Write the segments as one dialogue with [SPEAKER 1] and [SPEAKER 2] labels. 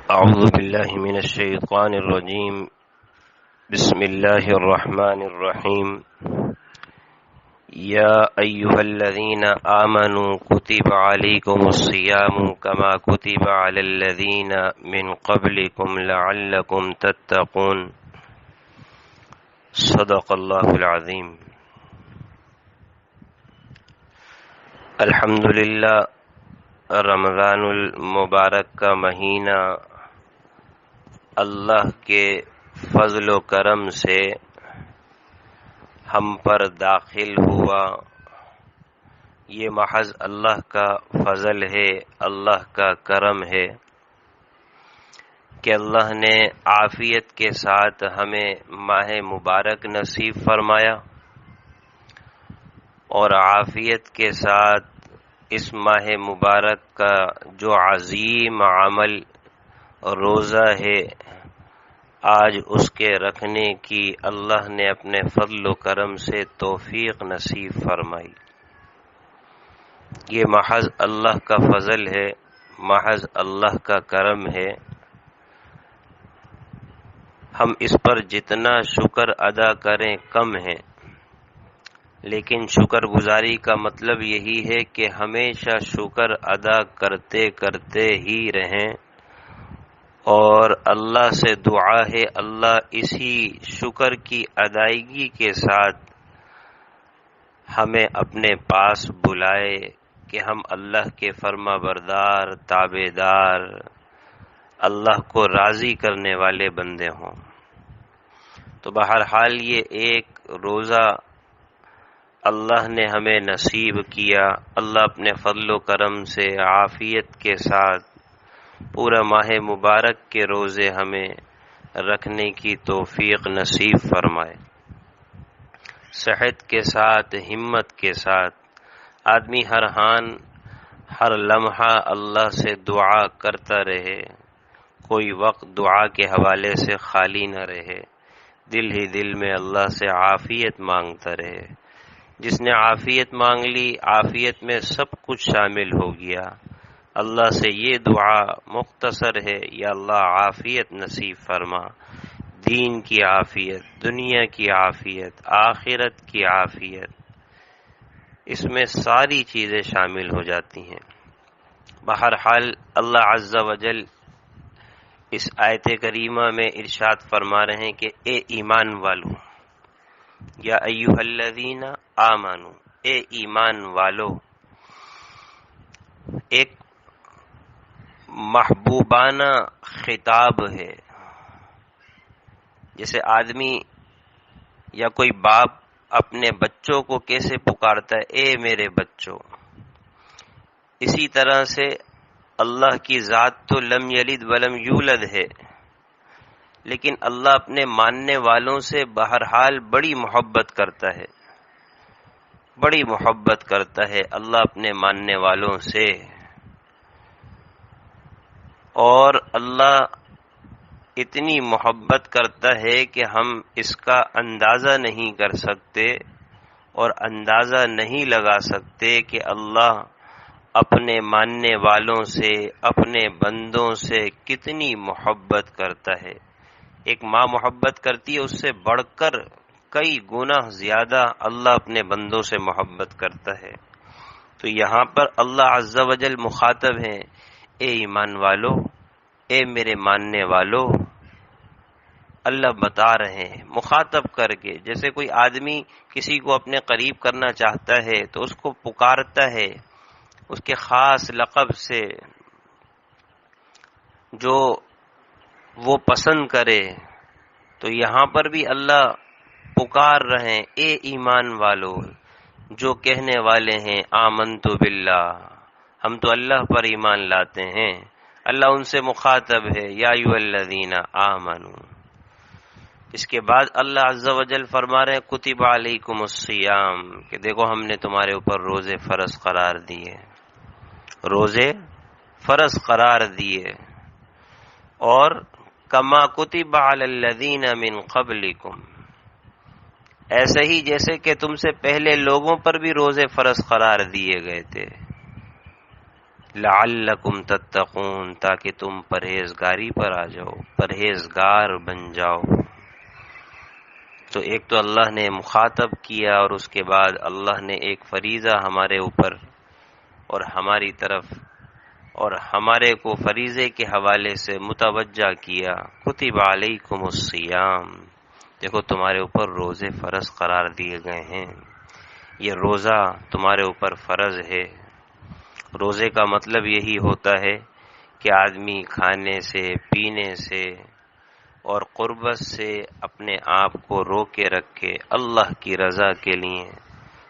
[SPEAKER 1] أعوذ بالله من الشيطان الرجيم. بسم الله الرحمن الرحيم. يا أيها الذين آمنوا كتب عليكم الصيام كما كتب على الذين من قبلكم لعلكم تتقون. صدق الله العظيم. الحمدللہ رمضان المبارک کا مہینہ اللہ کے فضل و کرم سے ہم پر داخل ہوا. یہ محض اللہ کا فضل ہے، اللہ کا کرم ہے کہ اللہ نے عافیت کے ساتھ ہمیں ماہ مبارک نصیب فرمایا، اور عافیت کے ساتھ اس ماہ مبارک کا جو عظیم عمل روزہ ہے، آج اس کے رکھنے کی اللہ نے اپنے فضل و کرم سے توفیق نصیب فرمائی. یہ محض اللہ کا فضل ہے، محض اللہ کا کرم ہے. ہم اس پر جتنا شکر ادا کریں کم ہے، لیکن شکر گزاری کا مطلب یہی ہے کہ ہمیشہ شکر ادا کرتے کرتے ہی رہیں، اور اللہ سے دعا ہے اللہ اسی شکر کی ادائیگی کے ساتھ ہمیں اپنے پاس بلائے کہ ہم اللہ کے فرما بردار، تابع دار، اللہ کو راضی کرنے والے بندے ہوں. تو بہرحال یہ ایک روزہ اللہ نے ہمیں نصیب کیا. اللہ اپنے فضل و کرم سے عافیت کے ساتھ پورا ماہ مبارک کے روزے ہمیں رکھنے کی توفیق نصیب فرمائے. صحت کے ساتھ، ہمت کے ساتھ آدمی ہر حال ہر لمحہ اللہ سے دعا کرتا رہے، کوئی وقت دعا کے حوالے سے خالی نہ رہے، دل ہی دل میں اللہ سے عافیت مانگتا رہے. جس نے عافیت مانگ لی، عافیت میں سب کچھ شامل ہو گیا. اللہ سے یہ دعا مختصر ہے، یا اللہ عافیت نصیب فرما، دین کی عافیت، دنیا کی عافیت، آخرت کی عافیت، اس میں ساری چیزیں شامل ہو جاتی ہیں. بہرحال اللہ عز و جل اس آیت کریمہ میں ارشاد فرما رہے ہیں کہ اے ایمان والو، یا ایھا الذین آمنو، اے ایمان والو. ایک محبوبانہ خطاب ہے، جیسے آدمی یا کوئی باپ اپنے بچوں کو کیسے پکارتا ہے، اے میرے بچوں. اسی طرح سے اللہ کی ذات تو لم یلد ولم یولد ہے، لیکن اللہ اپنے ماننے والوں سے بہرحال بڑی محبت کرتا ہے، بڑی محبت کرتا ہے اللہ اپنے ماننے والوں سے. اور اللہ اتنی محبت کرتا ہے کہ ہم اس کا اندازہ نہیں کر سکتے اور اندازہ نہیں لگا سکتے کہ اللہ اپنے ماننے والوں سے، اپنے بندوں سے کتنی محبت کرتا ہے. ایک ماں محبت کرتی ہے، اس سے بڑھ کر کئی گنا زیادہ اللہ اپنے بندوں سے محبت کرتا ہے. تو یہاں پر اللہ عز و جل مخاطب ہیں، اے ایمان والو، اے میرے ماننے والو. اللہ بتا رہے ہیں مخاطب کر کے، جیسے کوئی آدمی کسی کو اپنے قریب کرنا چاہتا ہے تو اس کو پکارتا ہے اس کے خاص لقب سے جو وہ پسند کرے. تو یہاں پر بھی اللہ پکار رہے ہیں، اے ایمان والو، جو کہنے والے ہیں آمنت باللہ، ہم تو اللہ پر ایمان لاتے ہیں. اللہ ان سے مخاطب ہے، یا ایھا الذین آمنو. اس کے بعد اللہ عز و جل فرما رہے ہیں کتب علیکم الصیام، کہ دیکھو ہم نے تمہارے اوپر روزے فرض قرار دیے، روزے فرض قرار دیے. اور کما کتب علی الذین من قبلکم، ایسے ہی جیسے کہ تم سے پہلے لوگوں پر بھی روزے فرض قرار دیے گئے تھے. لعلکم تتقون، تاکہ تم پرہیزگاری پر آ جاؤ، پرہیزگار بن جاؤ۔ تو ایک تو اللہ نے مخاطب کیا، اور اس کے بعد اللہ نے ایک فریضہ ہمارے اوپر اور ہماری طرف اور ہمارے کو فریضے کے حوالے سے متوجہ کیا، کتب علیکم الصیام، دیکھو تمہارے اوپر روزے فرض قرار دیے گئے ہیں، یہ روزہ تمہارے اوپر فرض ہے۔ روزے کا مطلب یہی ہوتا ہے کہ آدمی کھانے سے، پینے سے اور قربت سے اپنے آپ کو روکے رکھے اللہ کی رضا کے لیے،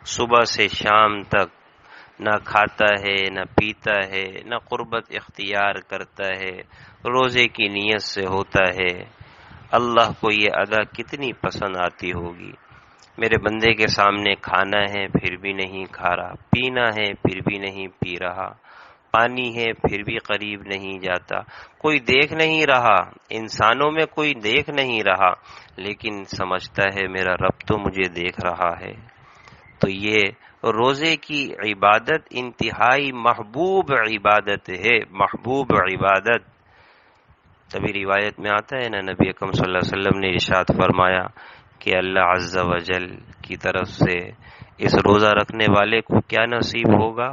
[SPEAKER 1] صبح سے شام تک نہ کھاتا ہے، نہ پیتا ہے، نہ قربت اختیار کرتا ہے، روزے کی نیت سے ہوتا ہے۔ اللہ کو یہ ادا کتنی پسند آتی ہوگی، میرے بندے کے سامنے کھانا ہے پھر بھی نہیں کھا رہا، پینا ہے پھر بھی نہیں پی رہا، پانی ہے پھر بھی قریب نہیں جاتا، کوئی دیکھ نہیں رہا، انسانوں میں کوئی دیکھ نہیں رہا، لیکن سمجھتا ہے میرا رب تو مجھے دیکھ رہا ہے۔ تو یہ روزے کی عبادت انتہائی محبوب عبادت ہے، محبوب عبادت۔ تبھی روایت میں آتا ہے نا، نبی اکرم صلی اللہ علیہ وسلم نے ارشاد فرمایا کہ اللہ عز و جل کی طرف سے اس روزہ رکھنے والے کو کیا نصیب ہوگا،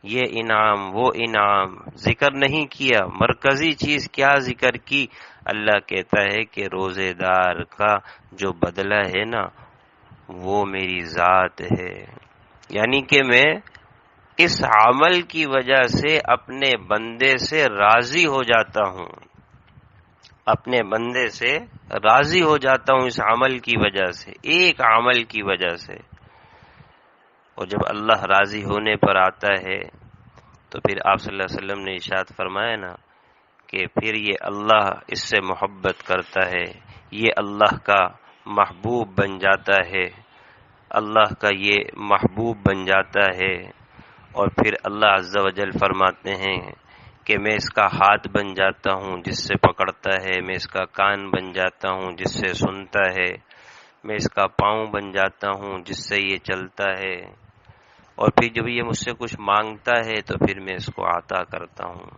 [SPEAKER 1] یہ انعام وہ انعام، ذکر نہیں کیا، مرکزی چیز کیا ذکر کی، اللہ کہتا ہے کہ روزے دار کا جو بدلہ ہے نا وہ میری ذات ہے، یعنی کہ میں اس عمل کی وجہ سے اپنے بندے سے راضی ہو جاتا ہوں، اپنے بندے سے راضی ہو جاتا ہوں اس عمل کی وجہ سے، ایک عمل کی وجہ سے۔ اور جب اللہ راضی ہونے پر آتا ہے تو پھر آپ صلی اللہ علیہ وسلم نے ارشاد فرمایا نا کہ پھر یہ اللہ اس سے محبت کرتا ہے، یہ اللہ کا محبوب بن جاتا ہے، اللہ کا یہ محبوب بن جاتا ہے۔ اور پھر اللہ عز و جل فرماتے ہیں کہ میں اس کا ہاتھ بن جاتا ہوں جس سے پکڑتا ہے، میں اس کا کان بن جاتا ہوں جس سے سنتا ہے، میں اس کا پاؤں بن جاتا ہوں جس سے یہ چلتا ہے، اور پھر جب یہ مجھ سے کچھ مانگتا ہے تو پھر میں اس کو عطا کرتا ہوں۔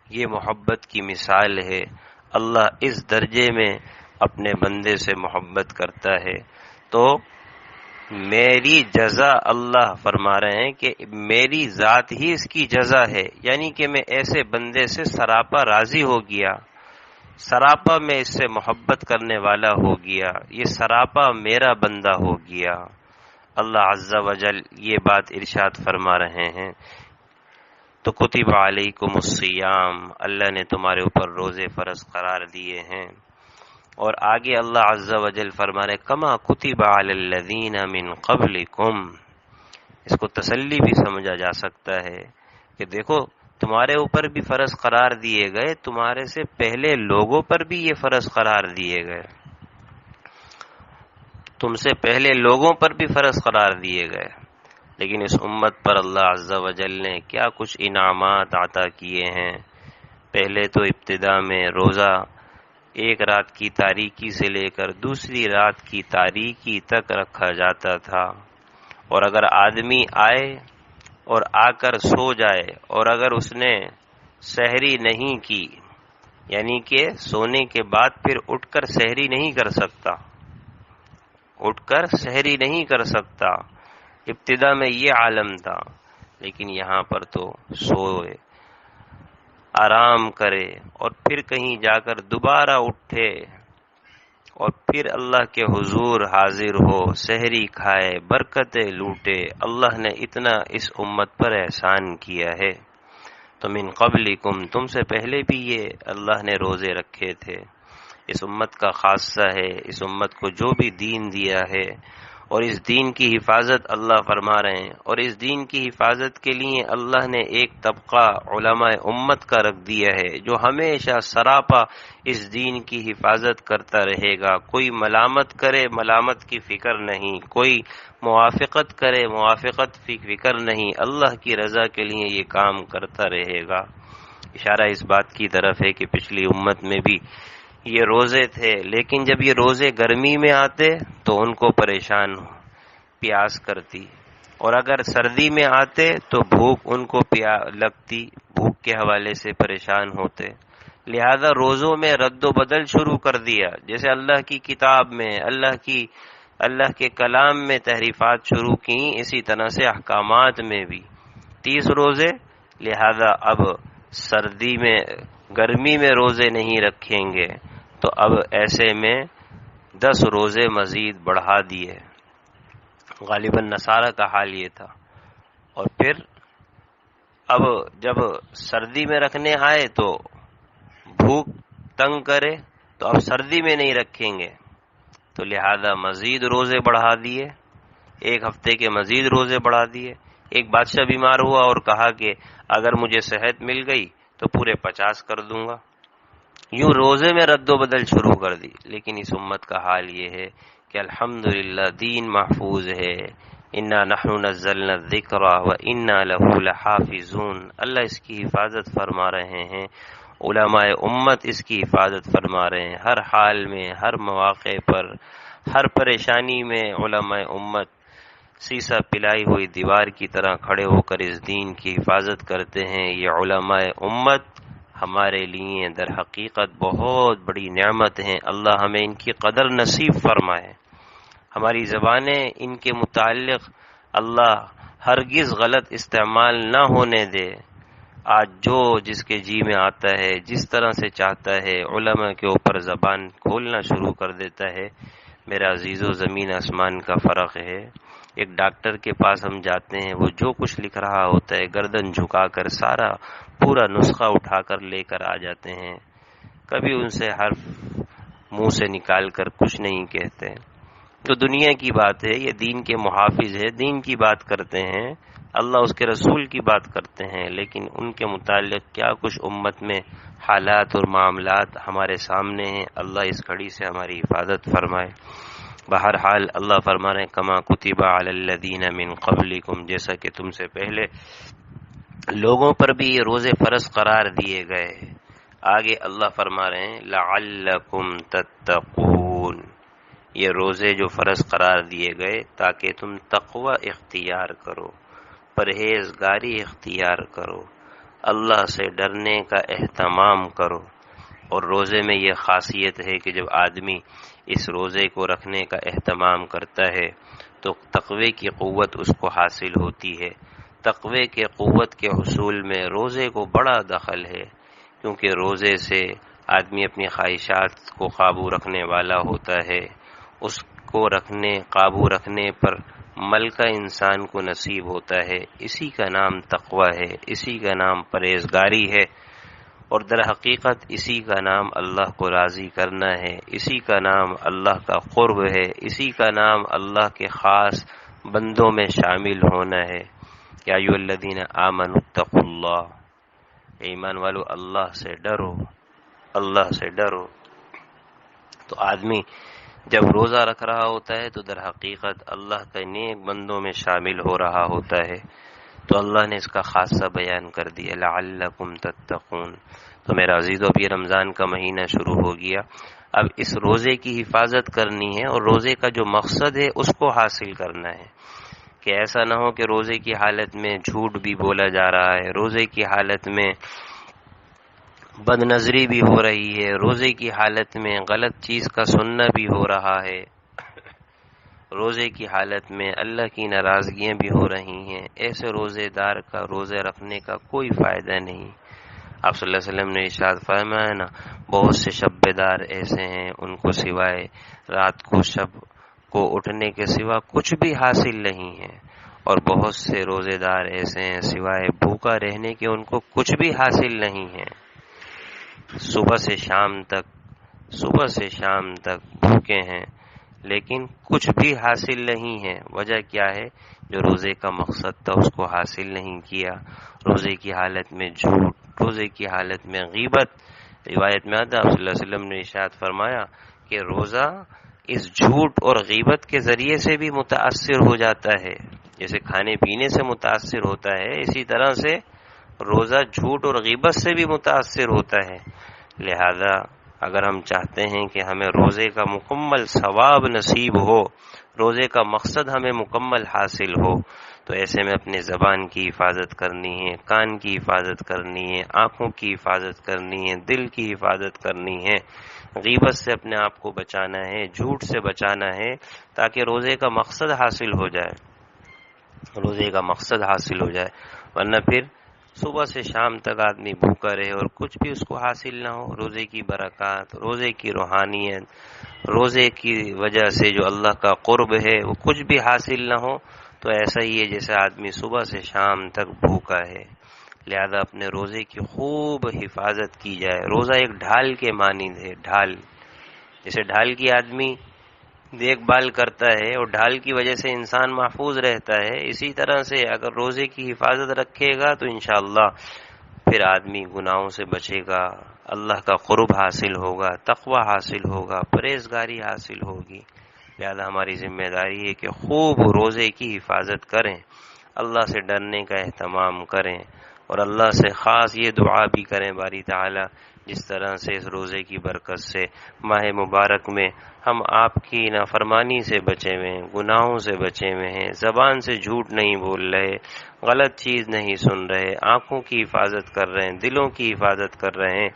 [SPEAKER 1] یہ محبت کی مثال ہے، اللہ اس درجے میں اپنے بندے سے محبت کرتا ہے۔ تو میری جزا، اللہ فرما رہے ہیں کہ میری ذات ہی اس کی جزا ہے، یعنی کہ میں ایسے بندے سے سراپا راضی ہو گیا، سراپا میں اس سے محبت کرنے والا ہو گیا، یہ سراپا میرا بندہ ہو گیا۔ اللہ عز و جل یہ بات ارشاد فرما رہے ہیں۔ تو کتب علیکم الصیام، اللہ نے تمہارے اوپر روزے فرض قرار دیے ہیں۔ اور آگے اللہ عز و جل فرما رہے کما کتب علی الذین من قبلکم، اس کو تسلی بھی سمجھا جا سکتا ہے کہ دیکھو تمہارے اوپر بھی فرض قرار دیے گئے، تمہارے سے پہلے لوگوں پر بھی یہ فرض قرار دیے گئے، تم سے پہلے لوگوں پر بھی فرض قرار دیے گئے، لیکن اس امت پر اللہ عز و جل نے کیا کچھ انعامات عطا کیے ہیں۔ پہلے تو ابتدا میں روزہ ایک رات کی تاریکی سے لے کر دوسری رات کی تاریکی تک رکھا جاتا تھا، اور اگر آدمی آئے اور آ کر سو جائے اور اگر اس نے سحری نہیں کی، یعنی کہ سونے کے بعد پھر اٹھ کر سحری نہیں کر سکتا، اٹھ کر سحری نہیں کر سکتا، ابتدا میں یہ عالم تھا، لیکن یہاں پر تو سوئے، آرام کرے اور پھر کہیں جا کر دوبارہ اٹھے اور پھر اللہ کے حضور حاضر ہو، سحری کھائے، برکتیں لوٹے۔ اللہ نے اتنا اس امت پر احسان کیا ہے۔ تو من قبلکم، تم سے پہلے بھی یہ اللہ نے روزے رکھے تھے، اس امت کا خاصہ ہے، اس امت کو جو بھی دین دیا ہے، اور اس دین کی حفاظت اللہ فرما رہے ہیں، اور اس دین کی حفاظت کے لیے اللہ نے ایک طبقہ علماء امت کا رکھ دیا ہے جو ہمیشہ سراپا اس دین کی حفاظت کرتا رہے گا، کوئی ملامت کرے ملامت کی فکر نہیں، کوئی موافقت کرے موافقت کی فکر نہیں، اللہ کی رضا کے لیے یہ کام کرتا رہے گا۔ اشارہ اس بات کی طرف ہے کہ پچھلی امت میں بھی یہ روزے تھے، لیکن جب یہ روزے گرمی میں آتے تو ان کو پریشان پیاس کرتی، اور اگر سردی میں آتے تو بھوک ان کو لگتی، بھوک کے حوالے سے پریشان ہوتے، لہذا روزوں میں رد و بدل شروع کر دیا، جیسے اللہ کی کتاب میں اللہ کے کلام میں تحریفات شروع کی، اسی طرح سے احکامات میں بھی 30 روزے، لہذا اب سردی میں گرمی میں روزے نہیں رکھیں گے، تو اب ایسے میں 10 روزے مزید بڑھا دیے۔ غالباً نصارہ کا حال یہ تھا۔ اور پھر اب جب سردی میں رکھنے آئے تو بھوک تنگ کرے، تو اب سردی میں نہیں رکھیں گے، تو لہذا مزید روزے بڑھا دیے، 1 ہفتے کے مزید روزے بڑھا دیے۔ ایک بادشاہ بیمار ہوا اور کہا کہ اگر مجھے صحت مل گئی تو پورے 50 کر دوں گا، یوں روزے میں رد و بدل شروع کر دی۔ لیکن اس امت کا حال یہ ہے کہ الحمدللہ دین محفوظ ہے، انا نحن نزلنا الذکر وانا لہ لحافظون، اللہ اس کی حفاظت فرما رہے ہیں، علماء امت اس کی حفاظت فرما رہے ہیں، ہر حال میں، ہر مواقع پر، ہر پریشانی میں علماء امت سیسا پلائی ہوئی دیوار کی طرح کھڑے ہو کر اس دین کی حفاظت کرتے ہیں۔ یہ علماء امت ہمارے لیے در حقیقت بہت بڑی نعمت ہیں، اللہ ہمیں ان کی قدر نصیب فرمائے، ہماری زبانیں ان کے متعلق اللہ ہرگز غلط استعمال نہ ہونے دے۔ آج جو جس کے جی میں آتا ہے، جس طرح سے چاہتا ہے، علماء کے اوپر زبان کھولنا شروع کر دیتا ہے۔ میرا عزیزو، زمین آسمان کا فرق ہے۔ ایک ڈاکٹر کے پاس ہم جاتے ہیں، وہ جو کچھ لکھ رہا ہوتا ہے گردن جھکا کر سارا پورا نسخہ اٹھا کر لے کر آ جاتے ہیں، کبھی ان سے حرف منہ سے نکال کر کچھ نہیں کہتے۔ تو دنیا کی بات ہے، یہ دین کے محافظ ہے، دین کی بات کرتے ہیں، اللہ اس کے رسول کی بات کرتے ہیں، لیکن ان کے متعلق کیا کچھ امت میں حالات اور معاملات ہمارے سامنے ہیں، اللہ اس گھڑی سے ہماری حفاظت فرمائے۔ بہرحال اللہ فرما رہے ہیں کما کتب علی الذین من قبلکم، جیسا کہ تم سے پہلے لوگوں پر بھی یہ روزے فرض قرار دیے گئے۔ آگے اللہ فرما رہے ہیں لعلکم تتقون، یہ روزے جو فرض قرار دیے گئے تاکہ تم تقوی اختیار کرو، پرہیزگاری اختیار کرو، اللہ سے ڈرنے کا اہتمام کرو۔ اور روزے میں یہ خاصیت ہے کہ جب آدمی اس روزے کو رکھنے کا اہتمام کرتا ہے تو تقوی کی قوت اس کو حاصل ہوتی ہے۔ تقوی کے قوت کے حصول میں روزے کو بڑا دخل ہے، کیونکہ روزے سے آدمی اپنی خواہشات کو قابو رکھنے والا ہوتا ہے، اس کو قابو رکھنے پر ملکہ انسان کو نصیب ہوتا ہے۔ اسی کا نام تقوی ہے، اسی کا نام پرہیزگاری ہے، اور در حقیقت اسی کا نام اللہ کو راضی کرنا ہے، اسی کا نام اللہ کا قرب ہے، اسی کا نام اللہ کے خاص بندوں میں شامل ہونا ہے۔ یا ایھا الذین آمنوا اتقوا اللہ، ایمان والو اللہ سے ڈرو، اللہ سے ڈرو۔ تو آدمی جب روزہ رکھ رہا ہوتا ہے تو در حقیقت اللہ کے نیک بندوں میں شامل ہو رہا ہوتا ہے، تو اللہ نے اس کا خاصہ بیان کر دیا لعلکم تتقون۔ تو میرا عزیزو، اب یہ رمضان کا مہینہ شروع ہو گیا، اب اس روزے کی حفاظت کرنی ہے، اور روزے کا جو مقصد ہے اس کو حاصل کرنا ہے، کہ ایسا نہ ہو کہ روزے کی حالت میں جھوٹ بھی بولا جا رہا ہے، روزے کی حالت میں بد نظری بھی ہو رہی ہے، روزے کی حالت میں غلط چیز کا سننا بھی ہو رہا ہے، روزے کی حالت میں اللہ کی ناراضگیاں بھی ہو رہی ہیں۔ ایسے روزے دار کا روزے رکھنے کا کوئی فائدہ نہیں۔ آپ صلی اللہ علیہ وسلم نے ارشاد فرمایا نا، بہت سے شب بیدار ایسے ہیں ان کو سوائے رات کو شب کو اٹھنے کے سوا کچھ بھی حاصل نہیں ہے، اور بہت سے روزے دار ایسے ہیں سوائے بھوکا رہنے کے ان کو کچھ بھی حاصل نہیں ہے۔ صبح سے شام تک بھوکے ہیں لیکن کچھ بھی حاصل نہیں ہے۔ وجہ کیا ہے؟ جو روزے کا مقصد تھا اس کو حاصل نہیں کیا، روزے کی حالت میں جھوٹ، روزے کی حالت میں غیبت۔ روایت میں آتا ہے آپ صلی اللہ علیہ وسلم نے ارشاد فرمایا کہ روزہ اس جھوٹ اور غیبت کے ذریعے سے بھی متاثر ہو جاتا ہے، جیسے کھانے پینے سے متاثر ہوتا ہے، اسی طرح سے روزہ جھوٹ اور غیبت سے بھی متاثر ہوتا ہے۔ لہذا اگر ہم چاہتے ہیں کہ ہمیں روزے کا مکمل ثواب نصیب ہو روزے کا مقصد ہمیں مکمل حاصل ہو، تو ایسے میں اپنے زبان کی حفاظت کرنی ہے، کان کی حفاظت کرنی ہے، آنکھوں کی حفاظت کرنی ہے، دل کی حفاظت کرنی ہے، غیبت سے اپنے آپ کو بچانا ہے، جھوٹ سے بچانا ہے، تاکہ روزے کا مقصد حاصل ہو جائے، روزے کا مقصد حاصل ہو جائے۔ ورنہ پھر صبح سے شام تک آدمی بھوکا رہے اور کچھ بھی اس کو حاصل نہ ہو، روزے کی برکات، روزے کی روحانیت، روزے کی وجہ سے جو اللہ کا قرب ہے وہ کچھ بھی حاصل نہ ہو، تو ایسا ہی ہے جیسے آدمی صبح سے شام تک بھوکا ہے۔ لہذا اپنے روزے کی خوب حفاظت کی جائے۔ روزہ ایک ڈھال کے مانند ہے، ڈھال، جیسے ڈھال کی آدمی دیکھ بھال کرتا ہے اور ڈھال کی وجہ سے انسان محفوظ رہتا ہے، اسی طرح سے اگر روزے کی حفاظت رکھے گا تو انشاءاللہ پھر آدمی گناہوں سے بچے گا، اللہ کا قرب حاصل ہوگا، تقوی حاصل ہوگا، پرہیزگاری حاصل ہوگی۔ لہذا ہماری ذمہ داری ہے کہ خوب روزے کی حفاظت کریں، اللہ سے ڈرنے کا اہتمام کریں، اور اللہ سے خاص یہ دعا بھی کریں باری تعالی جس طرح سے اس روزے کی برکت سے ماہ مبارک میں ہم آپ کی نافرمانی سے بچے ہوئے ہیں، گناہوں سے بچے ہوئے ہیں، زبان سے جھوٹ نہیں بول رہے، غلط چیز نہیں سن رہے، آنکھوں کی حفاظت کر رہے ہیں، دلوں کی حفاظت کر رہے ہیں،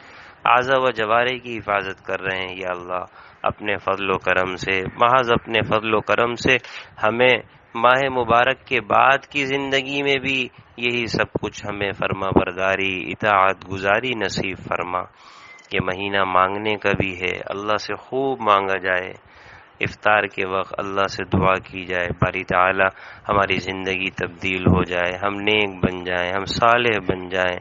[SPEAKER 1] اعضاء و جوارح کی حفاظت کر رہے ہیں۔ یا اللہ اپنے فضل و کرم سے، محض اپنے فضل و کرم سے ہمیں ماہ مبارک کے بعد کی زندگی میں بھی یہی سب کچھ ہمیں فرما برداری، اطاعت گزاری نصیب فرما۔ کہ مہینہ مانگنے کا بھی ہے، اللہ سے خوب مانگا جائے، افطار کے وقت اللہ سے دعا کی جائے، باری تعالی ہماری زندگی تبدیل ہو جائے، ہم نیک بن جائیں، ہم صالح بن جائیں،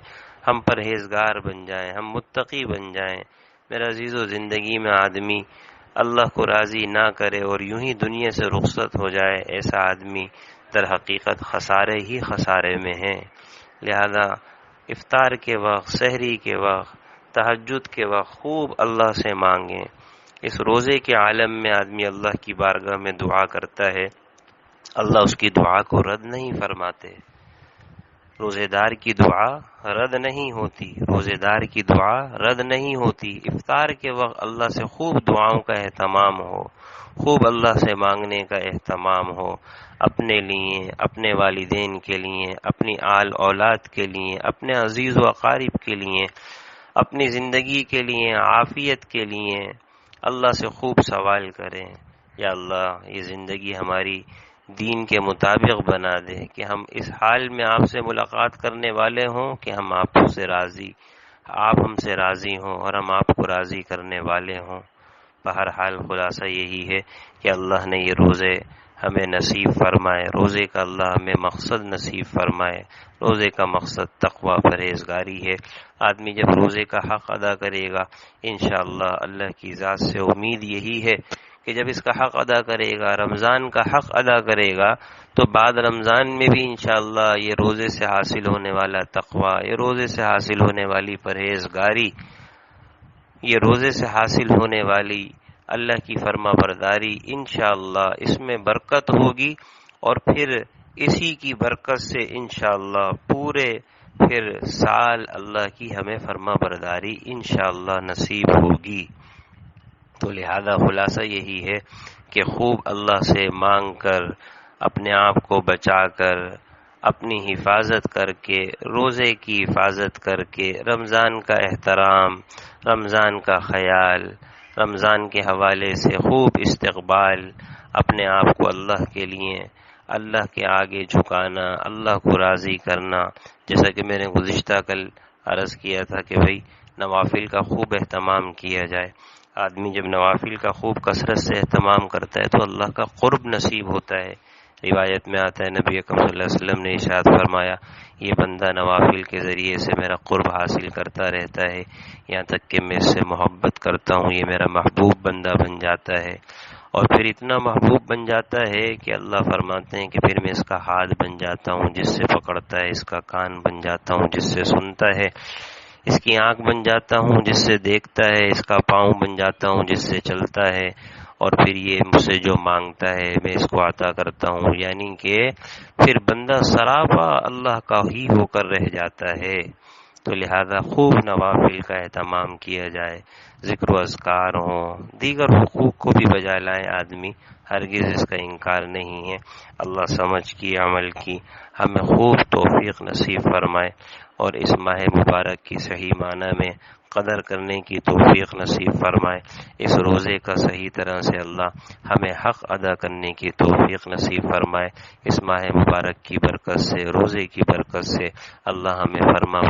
[SPEAKER 1] ہم پرہیزگار بن جائیں، ہم متقی بن جائیں۔ میرا عزیزو، زندگی میں آدمی اللہ کو راضی نہ کرے اور یوں ہی دنیا سے رخصت ہو جائے، ایسا آدمی در حقیقت خسارے ہی خسارے میں ہے۔ لہذا افطار کے وقت، سحری کے وقت، تہجد کے وقت خوب اللہ سے مانگیں۔ اس روزے کے عالم میں آدمی اللہ کی بارگاہ میں دعا کرتا ہے، اللہ اس کی دعا کو رد نہیں فرماتے۔ روزے دار کی دعا رد نہیں ہوتی، روزے دار کی دعا رد نہیں ہوتی۔ افطار کے وقت اللہ سے خوب دعاؤں کا اہتمام ہو، خوب اللہ سے مانگنے کا اہتمام ہو، اپنے لیے، اپنے والدین کے لیے، اپنی آل اولاد کے لیے، اپنے عزیز و اقارب کے لیے، اپنی زندگی کے لیے، عافیت کے لیے اللہ سے خوب سوال کریں۔ یا اللہ یہ زندگی ہماری دین کے مطابق بنا دے کہ ہم اس حال میں آپ سے ملاقات کرنے والے ہوں کہ ہم آپ سے راضی، آپ ہم سے راضی ہوں اور ہم آپ کو راضی کرنے والے ہوں۔ بہرحال خلاصہ یہی ہے کہ اللہ نے یہ روزے ہمیں نصیب فرمائے، روزے کا اللہ ہمیں مقصد نصیب فرمائے۔ روزے کا مقصد تقوی، پرہیزگاری ہے۔ آدمی جب روزے کا حق ادا کرے گا انشاءاللہ اللہ کی ذات سے امید یہی ہے کہ جب اس کا حق ادا کرے گا، رمضان کا حق ادا کرے گا، تو بعد رمضان میں بھی انشاءاللہ یہ روزے سے حاصل ہونے والا تقوی، یہ روزے سے حاصل ہونے والی پرہیزگاری، یہ روزے سے حاصل ہونے والی اللہ کی فرما برداری، انشاءاللہ اس میں برکت ہوگی، اور پھر اسی کی برکت سے انشاءاللہ پورے پھر سال اللہ کی ہمیں فرما برداری انشاءاللہ نصیب ہوگی۔ تو لہذا خلاصہ یہی ہے کہ خوب اللہ سے مانگ کر، اپنے آپ کو بچا کر، اپنی حفاظت کر کے، روزے کی حفاظت کر کے، رمضان کا احترام، رمضان کا خیال، رمضان کے حوالے سے خوب استقبال، اپنے آپ کو اللہ کے لیے، اللہ کے آگے جھکانا، اللہ کو راضی کرنا۔ جیسا کہ میں نے گزشتہ کل عرض کیا تھا کہ بھئی نوافل کا خوب اہتمام کیا جائے۔ آدمی جب نوافل کا خوب کثرت سے اہتمام کرتا ہے تو اللہ کا قرب نصیب ہوتا ہے۔ روایت میں آتا ہے نبی اکرم صلی اللہ علیہ وسلم نے ارشاد فرمایا، یہ بندہ نوافل کے ذریعے سے میرا قرب حاصل کرتا رہتا ہے، یہاں تک کہ میں اس سے محبت کرتا ہوں، یہ میرا محبوب بندہ بن جاتا ہے، اور پھر اتنا محبوب بن جاتا ہے کہ اللہ فرماتے ہیں کہ پھر میں اس کا ہاتھ بن جاتا ہوں جس سے پکڑتا ہے، اس کا کان بن جاتا ہوں جس سے سنتا ہے، اس کی آنکھ بن جاتا ہوں جس سے دیکھتا ہے، اس کا پاؤں بن جاتا ہوں جس سے چلتا ہے، اور پھر یہ مجھ سے جو مانگتا ہے میں اس کو عطا کرتا ہوں۔ یعنی کہ پھر بندہ سراپا اللہ کا ہی ہو کر رہ جاتا ہے۔ تو لہذا خوب نوافل کا اہتمام کیا جائے، ذکر و اذکار ہوں، دیگر حقوق کو بھی بجا لائے آدمی، ہرگز اس کا انکار نہیں ہے۔ اللہ سمجھ کی، عمل کی ہمیں خوب توفیق نصیب فرمائے، اور اس ماہ مبارک کی صحیح معنی میں قدر کرنے کی توفیق نصیب فرمائے۔ اس روزے کا صحیح طرح سے اللہ ہمیں حق ادا کرنے کی توفیق نصیب فرمائے۔ اس ماہ مبارک کی برکت سے، روزے کی برکت سے اللہ ہمیں فرما